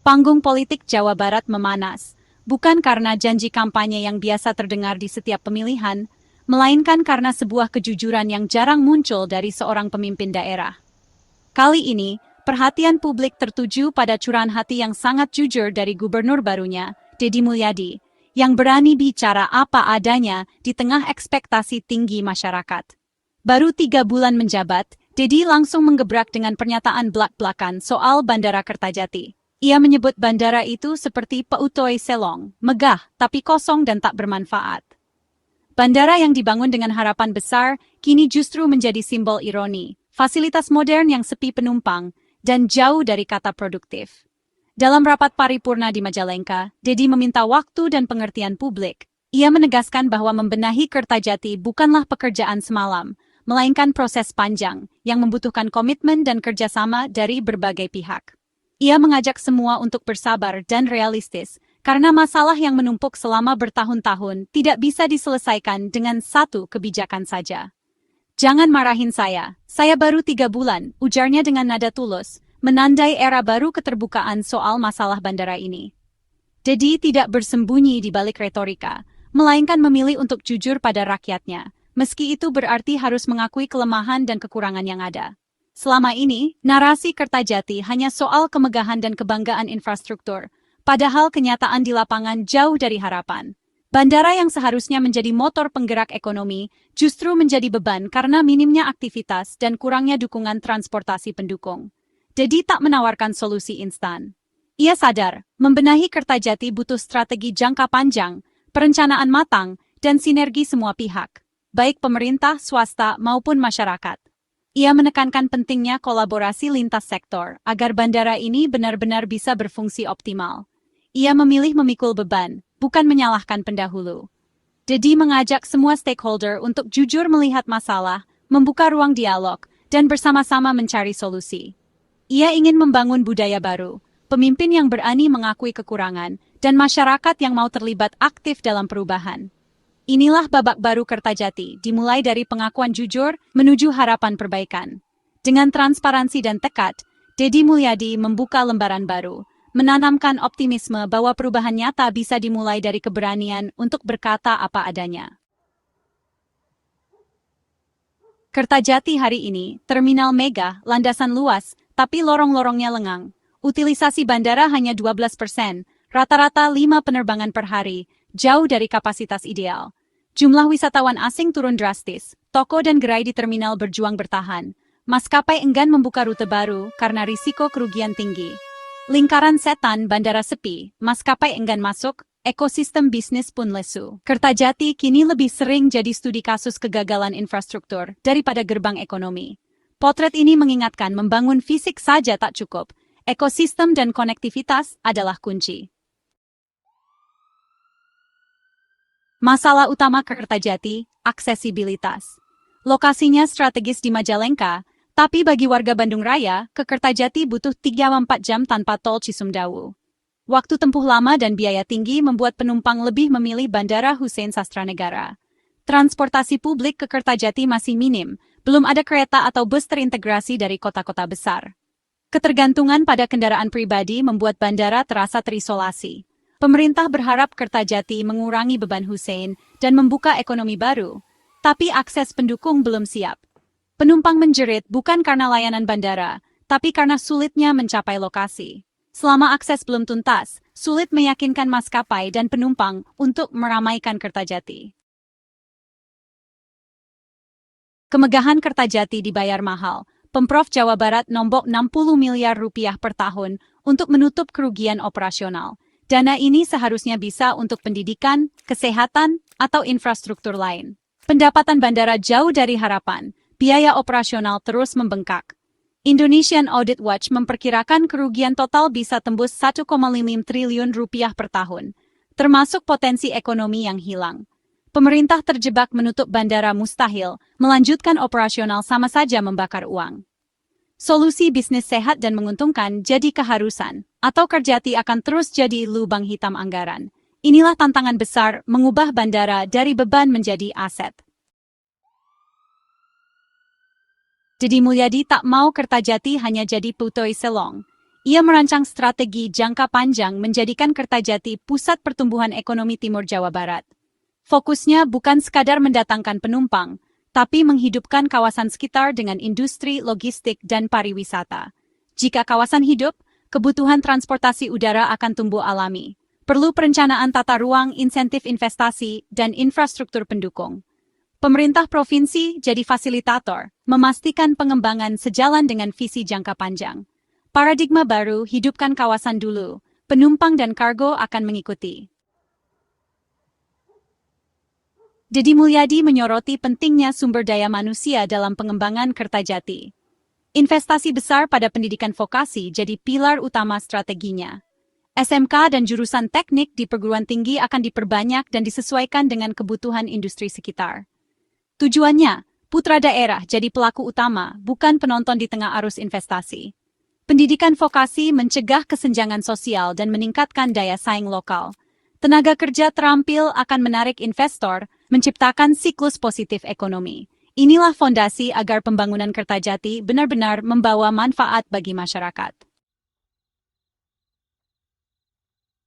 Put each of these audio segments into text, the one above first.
Panggung politik Jawa Barat memanas, bukan karena janji kampanye yang biasa terdengar di setiap pemilihan, melainkan karena sebuah kejujuran yang jarang muncul dari seorang pemimpin daerah. Kali ini, perhatian publik tertuju pada curahan hati yang sangat jujur dari gubernur barunya, Deddy Mulyadi, yang berani bicara apa adanya di tengah ekspektasi tinggi masyarakat. Baru 3 bulan menjabat, Deddy langsung menggebrak dengan pernyataan blak-blakan soal Bandara Kertajati. Ia menyebut bandara itu seperti Pautoy Selong, megah tapi kosong dan tak bermanfaat. Bandara yang dibangun dengan harapan besar, kini justru menjadi simbol ironi, fasilitas modern yang sepi penumpang, dan jauh dari kata produktif. Dalam rapat paripurna di Majalengka, Deddy meminta waktu dan pengertian publik. Ia menegaskan bahwa membenahi Kertajati bukanlah pekerjaan semalam, melainkan proses panjang yang membutuhkan komitmen dan kerjasama dari berbagai pihak. Ia mengajak semua untuk bersabar dan realistis, karena masalah yang menumpuk selama bertahun-tahun tidak bisa diselesaikan dengan satu kebijakan saja. "Jangan marahin saya baru 3 bulan," ujarnya dengan nada tulus, menandai era baru keterbukaan soal masalah bandara ini. Deddy tidak bersembunyi di balik retorika, melainkan memilih untuk jujur pada rakyatnya, meski itu berarti harus mengakui kelemahan dan kekurangan yang ada. Selama ini, narasi Kertajati hanya soal kemegahan dan kebanggaan infrastruktur, padahal kenyataan di lapangan jauh dari harapan. Bandara yang seharusnya menjadi motor penggerak ekonomi justru menjadi beban karena minimnya aktivitas dan kurangnya dukungan transportasi pendukung. Deddy tak menawarkan solusi instan. Ia sadar, membenahi Kertajati butuh strategi jangka panjang, perencanaan matang, dan sinergi semua pihak, baik pemerintah, swasta, maupun masyarakat. Ia menekankan pentingnya kolaborasi lintas sektor agar bandara ini benar-benar bisa berfungsi optimal. Ia memilih memikul beban, bukan menyalahkan pendahulu. Deddy mengajak semua stakeholder untuk jujur melihat masalah, membuka ruang dialog, dan bersama-sama mencari solusi. Ia ingin membangun budaya baru, pemimpin yang berani mengakui kekurangan, dan masyarakat yang mau terlibat aktif dalam perubahan. Inilah babak baru Kertajati, dimulai dari pengakuan jujur menuju harapan perbaikan. Dengan transparansi dan tekad, Deddy Mulyadi membuka lembaran baru, menanamkan optimisme bahwa perubahan nyata bisa dimulai dari keberanian untuk berkata apa adanya. Kertajati hari ini, terminal megah, landasan luas, tapi lorong-lorongnya lengang. Utilisasi bandara hanya 12%, rata-rata 5 penerbangan per hari, jauh dari kapasitas ideal. Jumlah wisatawan asing turun drastis, toko dan gerai di terminal berjuang bertahan. Maskapai enggan membuka rute baru karena risiko kerugian tinggi. Lingkaran setan bandara sepi, maskapai enggan masuk, ekosistem bisnis pun lesu. Kertajati kini lebih sering jadi studi kasus kegagalan infrastruktur daripada gerbang ekonomi. Potret ini mengingatkan membangun fisik saja tak cukup, ekosistem dan konektivitas adalah kunci. Masalah utama Kertajati, aksesibilitas. Lokasinya strategis di Majalengka, tapi bagi warga Bandung Raya, ke Kertajati butuh 3-4 jam tanpa tol Cisumdawu. Waktu tempuh lama dan biaya tinggi membuat penumpang lebih memilih Bandara Hussein Sastranegara. Transportasi publik ke Kertajati masih minim, belum ada kereta atau bus terintegrasi dari kota-kota besar. Ketergantungan pada kendaraan pribadi membuat bandara terasa terisolasi. Pemerintah berharap Kertajati mengurangi beban Hussein dan membuka ekonomi baru, tapi akses pendukung belum siap. Penumpang menjerit bukan karena layanan bandara, tapi karena sulitnya mencapai lokasi. Selama akses belum tuntas, sulit meyakinkan maskapai dan penumpang untuk meramaikan Kertajati. Kemegahan Kertajati dibayar mahal. Pemprov Jawa Barat nombok 60 miliar rupiah per tahun untuk menutup kerugian operasional. Dana ini seharusnya bisa untuk pendidikan, kesehatan, atau infrastruktur lain. Pendapatan bandara jauh dari harapan, biaya operasional terus membengkak. Indonesian Audit Watch memperkirakan kerugian total bisa tembus 1,5 triliun rupiah per tahun, termasuk potensi ekonomi yang hilang. Pemerintah terjebak menutup bandara mustahil, melanjutkan operasional sama saja membakar uang. Solusi bisnis sehat dan menguntungkan jadi keharusan, atau Kertajati akan terus jadi lubang hitam anggaran. Inilah tantangan besar mengubah bandara dari beban menjadi aset. Deddy Mulyadi tak mau Kertajati hanya jadi Pautoy Selong. Ia merancang strategi jangka panjang menjadikan Kertajati pusat pertumbuhan ekonomi Timur Jawa Barat. Fokusnya bukan sekadar mendatangkan penumpang, tapi menghidupkan kawasan sekitar dengan industri, logistik, dan pariwisata. Jika kawasan hidup, kebutuhan transportasi udara akan tumbuh alami. Perlu perencanaan tata ruang, insentif investasi, dan infrastruktur pendukung. Pemerintah provinsi jadi fasilitator, memastikan pengembangan sejalan dengan visi jangka panjang. Paradigma baru, hidupkan kawasan dulu, penumpang dan kargo akan mengikuti. Deddy Mulyadi menyoroti pentingnya sumber daya manusia dalam pengembangan Kertajati. Investasi besar pada pendidikan vokasi jadi pilar utama strateginya. SMK dan jurusan teknik di perguruan tinggi akan diperbanyak dan disesuaikan dengan kebutuhan industri sekitar. Tujuannya, putra daerah jadi pelaku utama, bukan penonton di tengah arus investasi. Pendidikan vokasi mencegah kesenjangan sosial dan meningkatkan daya saing lokal. Tenaga kerja terampil akan menarik investor, menciptakan siklus positif ekonomi. Inilah fondasi agar pembangunan Kertajati benar-benar membawa manfaat bagi masyarakat.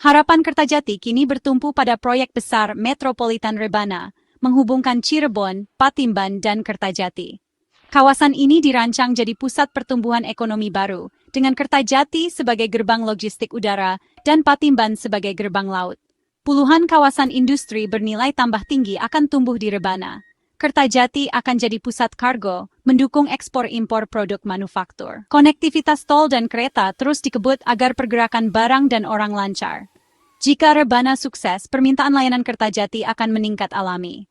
Harapan Kertajati kini bertumpu pada proyek besar Metropolitan Rebana, menghubungkan Cirebon, Patimban, dan Kertajati. Kawasan ini dirancang jadi pusat pertumbuhan ekonomi baru, dengan Kertajati sebagai gerbang logistik udara dan Patimban sebagai gerbang laut. Puluhan kawasan industri bernilai tambah tinggi akan tumbuh di Rebana. Kertajati akan jadi pusat kargo, mendukung ekspor-impor produk manufaktur. Konektivitas tol dan kereta terus dikebut agar pergerakan barang dan orang lancar. Jika Rebana sukses, permintaan layanan Kertajati akan meningkat alami.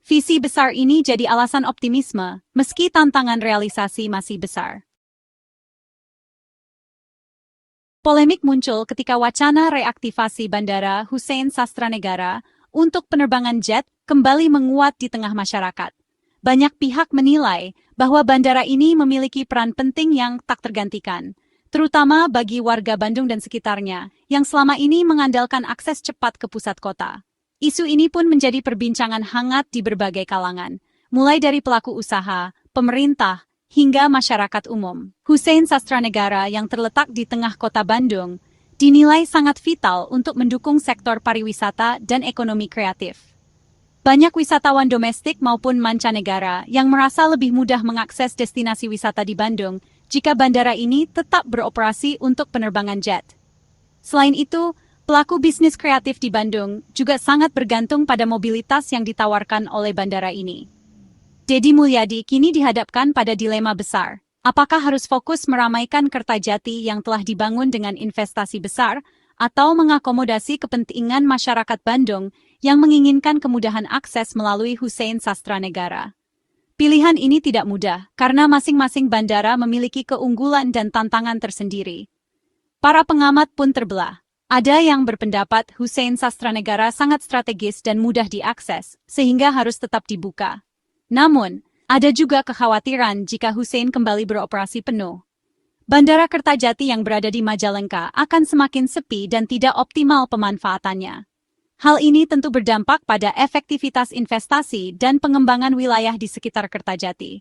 Visi besar ini jadi alasan optimisme, meski tantangan realisasi masih besar. Polemik muncul ketika wacana reaktivasi Bandara Hussein Sastranegara untuk penerbangan jet kembali menguat di tengah masyarakat. Banyak pihak menilai bahwa bandara ini memiliki peran penting yang tak tergantikan, terutama bagi warga Bandung dan sekitarnya, yang selama ini mengandalkan akses cepat ke pusat kota. Isu ini pun menjadi perbincangan hangat di berbagai kalangan, mulai dari pelaku usaha, pemerintah, hingga masyarakat umum. Hussein Sastranegara yang terletak di tengah kota Bandung dinilai sangat vital untuk mendukung sektor pariwisata dan ekonomi kreatif. Banyak wisatawan domestik maupun mancanegara yang merasa lebih mudah mengakses destinasi wisata di Bandung jika bandara ini tetap beroperasi untuk penerbangan jet. Selain itu, pelaku bisnis kreatif di Bandung juga sangat bergantung pada mobilitas yang ditawarkan oleh bandara ini. Deddy Mulyadi kini dihadapkan pada dilema besar. Apakah harus fokus meramaikan Kertajati yang telah dibangun dengan investasi besar, atau mengakomodasi kepentingan masyarakat Bandung yang menginginkan kemudahan akses melalui Hussein Sastranegara? Pilihan ini tidak mudah, karena masing-masing bandara memiliki keunggulan dan tantangan tersendiri. Para pengamat pun terbelah. Ada yang berpendapat Hussein Sastranegara sangat strategis dan mudah diakses, sehingga harus tetap dibuka. Namun, ada juga kekhawatiran jika Hussein kembali beroperasi penuh. Bandara Kertajati yang berada di Majalengka akan semakin sepi dan tidak optimal pemanfaatannya. Hal ini tentu berdampak pada efektivitas investasi dan pengembangan wilayah di sekitar Kertajati.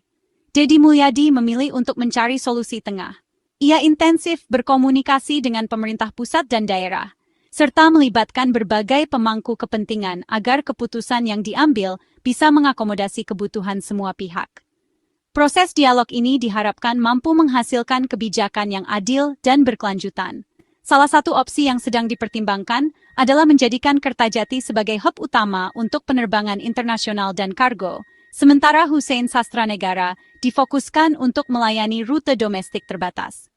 Deddy Mulyadi memilih untuk mencari solusi tengah. Ia intensif berkomunikasi dengan pemerintah pusat dan daerah, serta melibatkan berbagai pemangku kepentingan agar keputusan yang diambil bisa mengakomodasi kebutuhan semua pihak. Proses dialog ini diharapkan mampu menghasilkan kebijakan yang adil dan berkelanjutan. Salah satu opsi yang sedang dipertimbangkan adalah menjadikan Kertajati sebagai hub utama untuk penerbangan internasional dan kargo, sementara Hussein Sastranegara difokuskan untuk melayani rute domestik terbatas.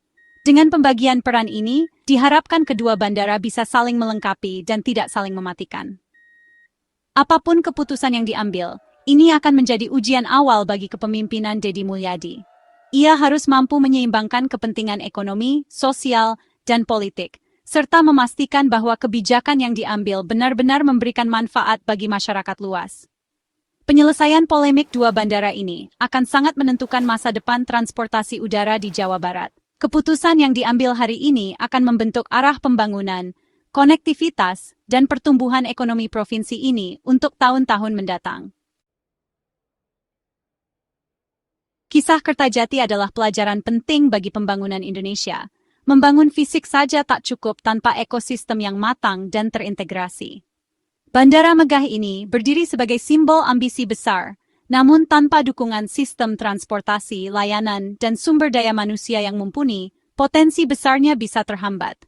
Dengan pembagian peran ini, diharapkan kedua bandara bisa saling melengkapi dan tidak saling mematikan. Apapun keputusan yang diambil, ini akan menjadi ujian awal bagi kepemimpinan Deddy Mulyadi. Ia harus mampu menyeimbangkan kepentingan ekonomi, sosial, dan politik, serta memastikan bahwa kebijakan yang diambil benar-benar memberikan manfaat bagi masyarakat luas. Penyelesaian polemik dua bandara ini akan sangat menentukan masa depan transportasi udara di Jawa Barat. Keputusan yang diambil hari ini akan membentuk arah pembangunan, konektivitas, dan pertumbuhan ekonomi provinsi ini untuk tahun-tahun mendatang. Kisah Kertajati adalah pelajaran penting bagi pembangunan Indonesia. Membangun fisik saja tak cukup tanpa ekosistem yang matang dan terintegrasi. Bandara megah ini berdiri sebagai simbol ambisi besar, namun tanpa dukungan sistem transportasi, layanan, dan sumber daya manusia yang mumpuni, potensi besarnya bisa terhambat.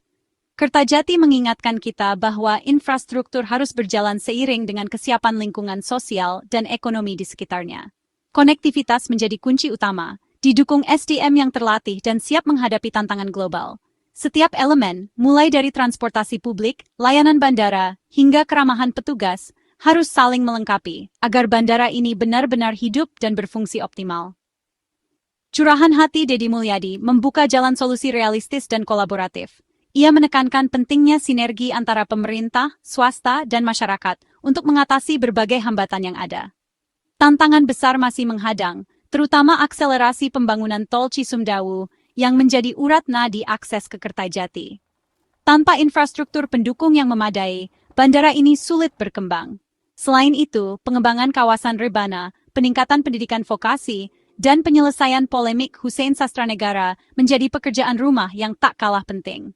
Kertajati mengingatkan kita bahwa infrastruktur harus berjalan seiring dengan kesiapan lingkungan sosial dan ekonomi di sekitarnya. Konektivitas menjadi kunci utama, didukung SDM yang terlatih dan siap menghadapi tantangan global. Setiap elemen, mulai dari transportasi publik, layanan bandara, hingga keramahan petugas, harus saling melengkapi agar bandara ini benar-benar hidup dan berfungsi optimal. Curahan hati Deddy Mulyadi membuka jalan solusi realistis dan kolaboratif. Ia menekankan pentingnya sinergi antara pemerintah, swasta, dan masyarakat untuk mengatasi berbagai hambatan yang ada. Tantangan besar masih menghadang, terutama akselerasi pembangunan tol Cisumdawu yang menjadi urat nadi akses ke Kertajati. Tanpa infrastruktur pendukung yang memadai, bandara ini sulit berkembang. Selain itu, pengembangan kawasan Rebana, peningkatan pendidikan vokasi, dan penyelesaian polemik Hussein Sastranegara menjadi pekerjaan rumah yang tak kalah penting.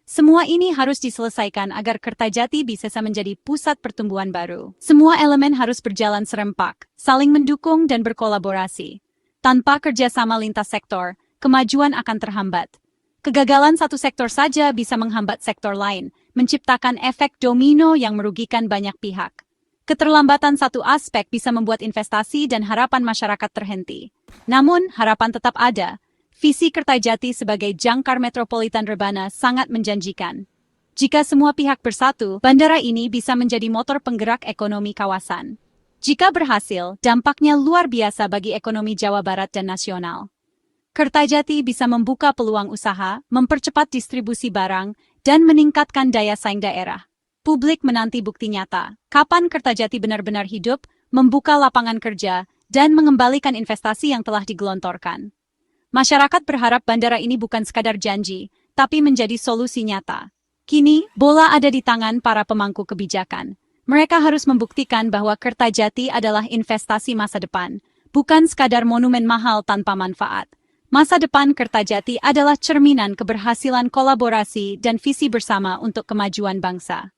Semua ini harus diselesaikan agar Kertajati bisa menjadi pusat pertumbuhan baru. Semua elemen harus berjalan serempak, saling mendukung dan berkolaborasi. Tanpa kerjasama lintas sektor, kemajuan akan terhambat. Kegagalan satu sektor saja bisa menghambat sektor lain, menciptakan efek domino yang merugikan banyak pihak. Keterlambatan satu aspek bisa membuat investasi dan harapan masyarakat terhenti. Namun, harapan tetap ada. Visi Kertajati sebagai jangkar metropolitan Rebana sangat menjanjikan. Jika semua pihak bersatu, bandara ini bisa menjadi motor penggerak ekonomi kawasan. Jika berhasil, dampaknya luar biasa bagi ekonomi Jawa Barat dan nasional. Kertajati bisa membuka peluang usaha, mempercepat distribusi barang, dan meningkatkan daya saing daerah. Publik menanti bukti nyata, kapan Kertajati benar-benar hidup, membuka lapangan kerja, dan mengembalikan investasi yang telah digelontorkan. Masyarakat berharap bandara ini bukan sekadar janji, tapi menjadi solusi nyata. Kini, bola ada di tangan para pemangku kebijakan. Mereka harus membuktikan bahwa Kertajati adalah investasi masa depan, bukan sekadar monumen mahal tanpa manfaat. Masa depan Kertajati adalah cerminan keberhasilan kolaborasi dan visi bersama untuk kemajuan bangsa.